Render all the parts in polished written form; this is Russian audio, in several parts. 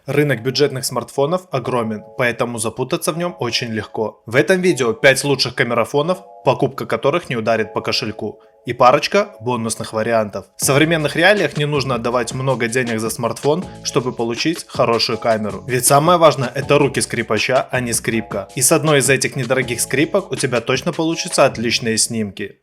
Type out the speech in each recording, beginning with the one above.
Рынок бюджетных смартфонов огромен, поэтому запутаться в нем очень легко. В этом видео 5 лучших камерафонов, покупка которых не ударит по кошельку, и парочка бонусных вариантов. В современных реалиях не нужно отдавать много денег за смартфон, чтобы получить хорошую камеру. Ведь самое важное — это руки скрипача, а не скрипка. И с одной из этих недорогих скрипок у тебя точно получатся отличные снимки.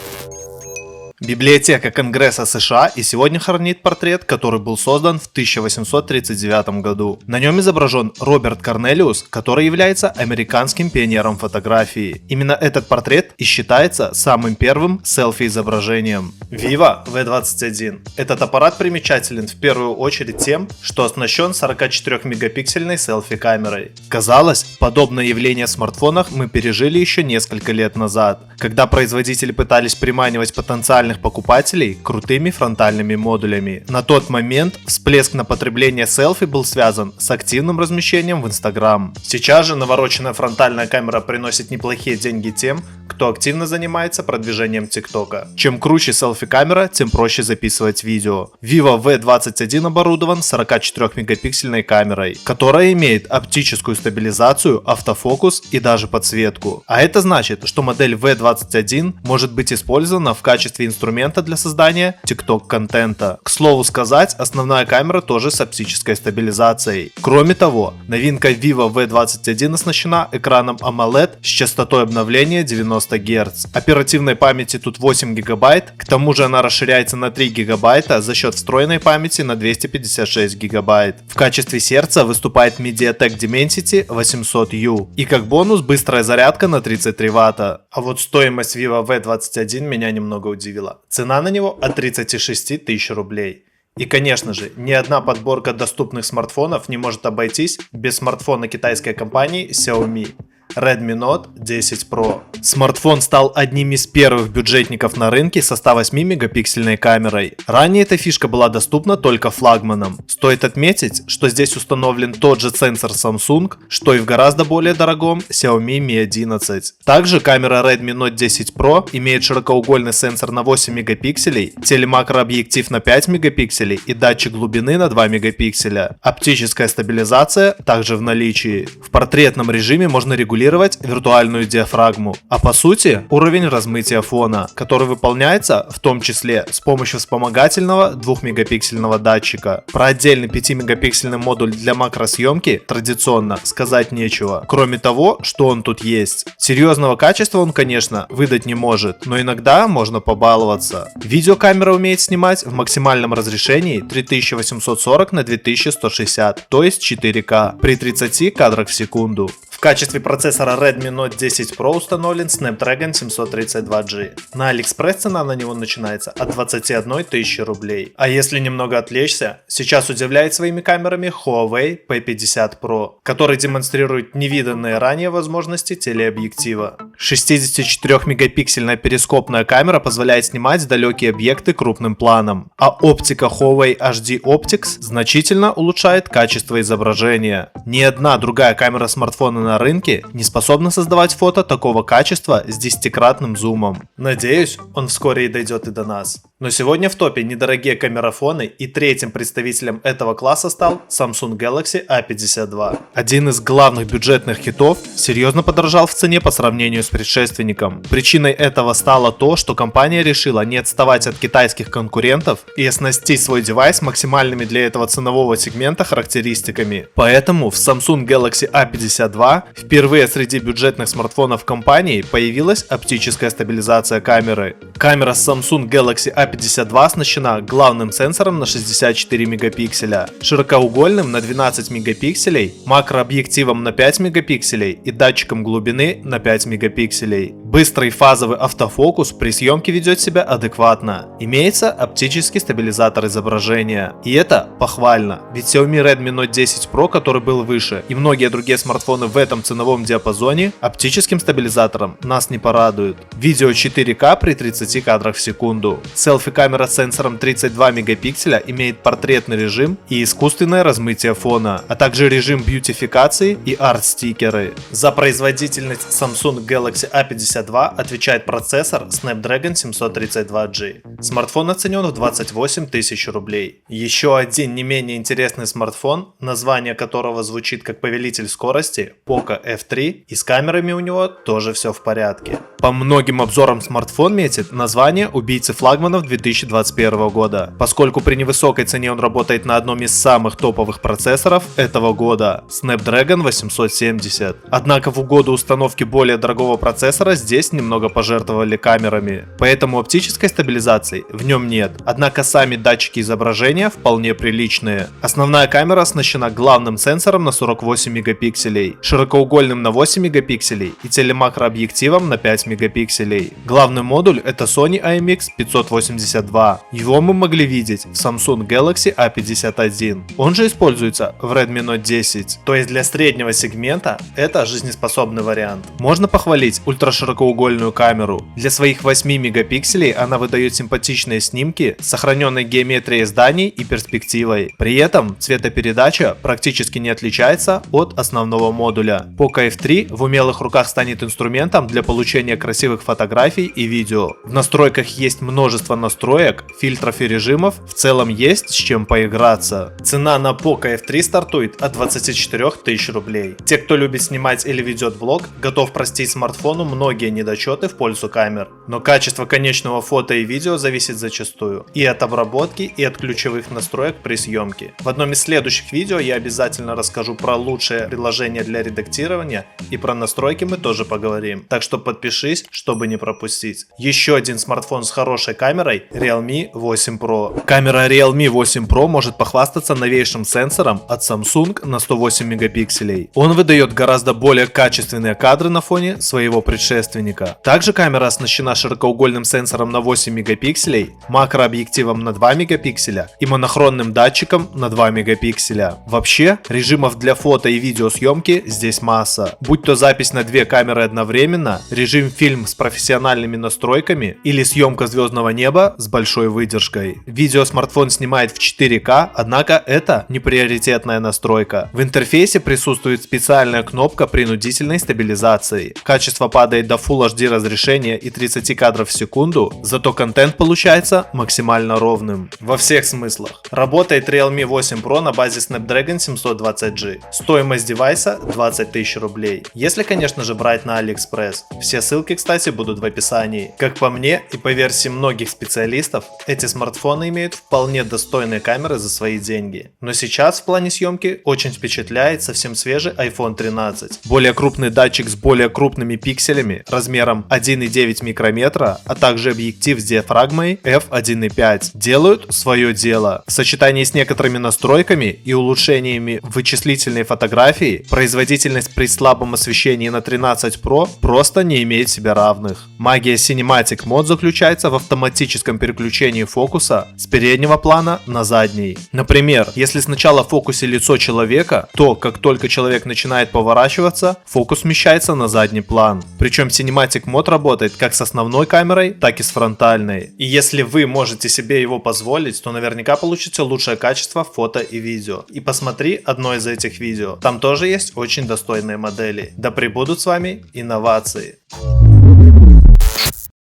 Библиотека Конгресса США и сегодня хранит портрет, который был создан в 1839 году. На нем изображен Роберт Корнелиус, который является американским пионером фотографии. Именно этот портрет и считается самым первым селфи-изображением. Vivo V21. Этот аппарат примечателен в первую очередь тем, что оснащен 44-мегапиксельной селфи-камерой. Казалось, подобное явление в смартфонах мы пережили еще несколько лет назад, когда производители пытались приманивать потенциальных покупателей крутыми фронтальными модулями. На тот момент всплеск на потребление селфи был связан с активным размещением в Instagram. Сейчас же навороченная фронтальная камера приносит неплохие деньги тем, кто активно занимается продвижением ТикТока. Чем круче селфи-камера, тем проще записывать видео. Vivo V21 оборудован 44-мегапиксельной камерой, которая имеет оптическую стабилизацию, автофокус и даже подсветку. А это значит, что модель V21 может быть использована в качестве инструмента для создания TikTok контента. К слову сказать, основная камера тоже с оптической стабилизацией. Кроме того, новинка Vivo V21 оснащена экраном AMOLED с частотой обновления 90 Гц. Оперативной памяти тут 8 ГБ, к тому же она расширяется на 3 ГБ за счет встроенной памяти на 256 ГБ. В качестве сердца выступает MediaTek Dimensity 800U и как бонус быстрая зарядка на 33 Вт. А вот стоимость Vivo V21 меня немного удивила. Цена на него от 36 тысяч рублей. И конечно же, ни одна подборка доступных смартфонов не может обойтись без смартфона китайской компании Xiaomi. Redmi Note 10 Pro. Смартфон стал одним из первых бюджетников на рынке со 108-мегапиксельной камерой. Ранее эта фишка была доступна только флагманам. Стоит отметить, что здесь установлен тот же сенсор Samsung, что и в гораздо более дорогом Xiaomi Mi 11. Также камера Redmi Note 10 Pro имеет широкоугольный сенсор на 8 мегапикселей, телемакрообъектив на 5 мегапикселей и датчик глубины на 2 мегапикселя. Оптическая стабилизация также в наличии. В портретном режиме можно регулировать виртуальную диафрагму, а по сути уровень размытия фона, который выполняется в том числе с помощью вспомогательного 2-мегапиксельного датчика. Про отдельный 5-мегапиксельный модуль для макросъемки традиционно сказать нечего, кроме того, что он тут есть. Серьезного качества он, конечно, выдать не может, но иногда можно побаловаться. Видеокамера умеет снимать в максимальном разрешении 3840 на 2160, то есть 4К при 30 кадрах в секунду. В качестве процессора Redmi Note 10 Pro установлен Snapdragon 732G. На AliExpress цена на него начинается от 21 тысячи рублей. А если немного отвлечься, сейчас удивляет своими камерами Huawei P50 Pro, который демонстрирует невиданные ранее возможности телеобъектива. 64-мегапиксельная перископная камера позволяет снимать далекие объекты крупным планом, а оптика Huawei HD Optics значительно улучшает качество изображения. Ни одна другая камера смартфона на рынке не способна создавать фото такого качества с 10-кратным зумом. Надеюсь, он вскоре и дойдет и до нас. Но сегодня в топе недорогие камерафоны, и третьим представителем этого класса стал Samsung Galaxy A52. Один из главных бюджетных хитов серьезно подорожал в цене по сравнению с предшественником. Причиной этого стало то, что компания решила не отставать от китайских конкурентов и оснастить свой девайс максимальными для этого ценового сегмента характеристиками. Поэтому в Samsung Galaxy A52 впервые среди бюджетных смартфонов компании появилась оптическая стабилизация камеры. Камера Samsung Galaxy A52 оснащена главным сенсором на 64 мегапикселя, широкоугольным на 12 мегапикселей, макрообъективом на 5 мегапикселей и датчиком глубины на 5 мегапикселей. Быстрый фазовый автофокус при съемке ведет себя адекватно. Имеется оптический стабилизатор изображения. И это похвально, ведь Xiaomi Redmi Note 10 Pro, который был выше, и многие другие смартфоны в этом ценовом диапазоне оптическим стабилизатором нас не порадует. Видео 4К при 30 кадрах в секунду. Селфи-камера с сенсором 32 мегапикселя имеет портретный режим и искусственное размытие фона, а также режим бьютификации и арт-стикеры. За производительность Samsung Galaxy A52 отвечает процессор Snapdragon 732G. Смартфон оценен в 28 тысяч рублей. Еще один не менее интересный смартфон, название которого звучит как повелитель скорости, Poco F3, и с камерами у него тоже все в порядке. По многим обзорам смартфон метит название убийцы флагманов 2021 года, поскольку при невысокой цене он работает на одном из самых топовых процессоров этого года, Snapdragon 870. Однако в угоду установки более дорогого процессора здесь немного пожертвовали камерами, поэтому оптической стабилизации в нем нет, однако сами датчики изображения вполне приличные. Основная камера оснащена главным сенсором на 48 мегапикселей, широкоугольным на 8 мегапикселей и телемакрообъективом на 5 мегапикселей. Главный модуль это Sony IMX582. Его мы могли видеть в Samsung Galaxy A51. Он же используется в Redmi Note 10. То есть для среднего сегмента это жизнеспособный вариант. Можно похвалить ультраширокоугольную камеру. Для своих 8 мегапикселей она выдает симпатичные снимки с сохраненной геометрией зданий и перспективой. При этом цветопередача практически не отличается от основного модуля. Poco F3 в умелых руках станет инструментом для получения красивых фотографий и видео. В настройках есть множество настроек, фильтров и режимов, в целом есть с чем поиграться. Цена на Poco F3 стартует от 24 тысяч рублей. Те, кто любит снимать или ведет влог, готов простить смартфону многие недочеты в пользу камер. Но качество конечного фото и видео зависит зачастую и от обработки, и от ключевых настроек при съемке. В одном из следующих видео я обязательно расскажу про лучшее приложение для редактирования, и про настройки мы тоже поговорим. Так что подпишись, чтобы не пропустить. Еще один смартфон с хорошей камерой Realme 8 Pro. Камера Realme 8 Pro может похвастаться новейшим сенсором от Samsung на 108 мегапикселей. Он выдает гораздо более качественные кадры на фоне своего предшественника. Также камера оснащена широкоугольным сенсором на 8 мегапикселей, макрообъективом на 2 мегапикселя и монохронным датчиком на 2 мегапикселя. Вообще, режимов для фото и видеосъемки здесь масса. Будь то запись на две камеры одновременно, режим фильм с профессиональными настройками или съемка звездного неба с большой выдержкой. Видео смартфон снимает в 4К, однако это не приоритетная настройка. В интерфейсе присутствует специальная кнопка принудительной стабилизации. Качество падает до Full HD разрешения и 30 кадров в секунду, зато контент получается максимально ровным. Во всех смыслах. Работает Realme 8 Pro на базе Snapdragon 720G. Стоимость девайса 20 тысяч рублей. Если, конечно же, брать на AliExpress. Все ссылки, кстати, будут в описании. Как по мне и по версии многих специалистов, эти смартфоны имеют вполне достойные камеры за свои деньги. Но сейчас в плане съемки очень впечатляет совсем свежий iPhone 13. Более крупный датчик с более крупными пикселями размером 1,9 микрометра, а также объектив с диафрагмой f1.5 делают свое дело. В сочетании с некоторыми настройками и улучшениями вычислительной фотографии, производительность при слабом освещении на 13 Pro просто не имеет себе равных. Магия Cinematic Mode заключается в автоматическом переключении фокуса с переднего плана на задний. Например, если сначала в фокусе лицо человека, то как только человек начинает поворачиваться, фокус смещается на задний план. Причем Cinematic Mode работает как с основной камерой, так и с фронтальной. И если вы можете себе его позволить, то наверняка получите лучшее качество фото и видео. И посмотри одно из этих видео. Там тоже есть очень достойные модели. Да пребудут с вами инновации.